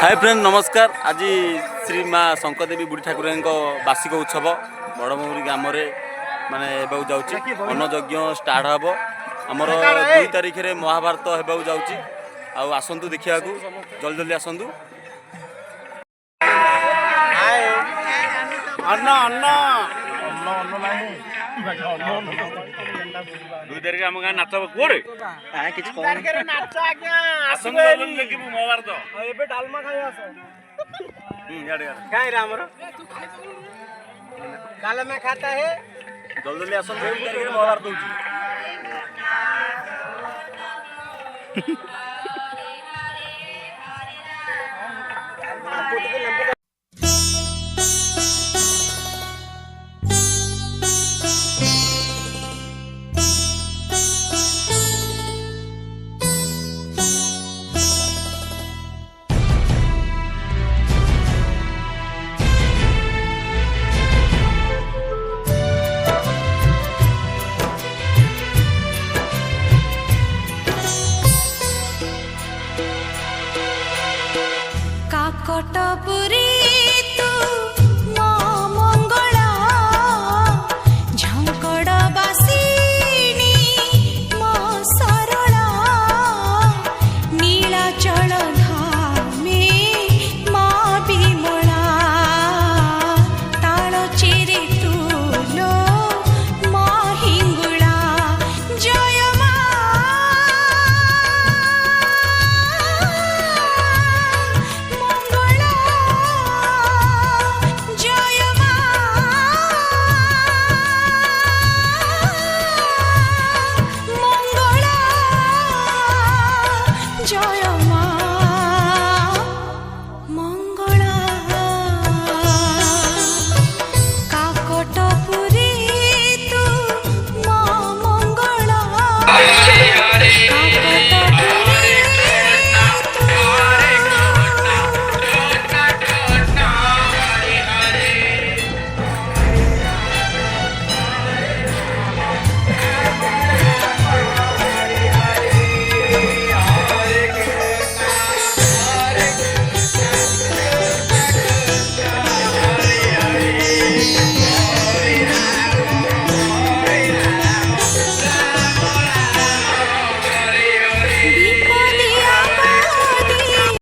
Hi friend नमस्कार। आज श्री माँ शंकरदेवी बुढ़ी ठाकुर वार्षिक उत्सव बड़मौरी ग्राम माने जाऊँगी अन्नयज्ञ स्टार्ट हम आमर 2 तारिख में महाभारत होगा जाऊँगी आसतु देखा जल्दी जल्दी आसतु। अन्न अन्न अन्न अन्न नहीं 2 तारिख आम गाँ नाच कोरे नाच आज्ञा महाभारत एबे डालमा खाई आस कहीं आमर डाल में खाता है जल्दी जल्दी आसतु 2 तारिख में महाभारत होगी। काकट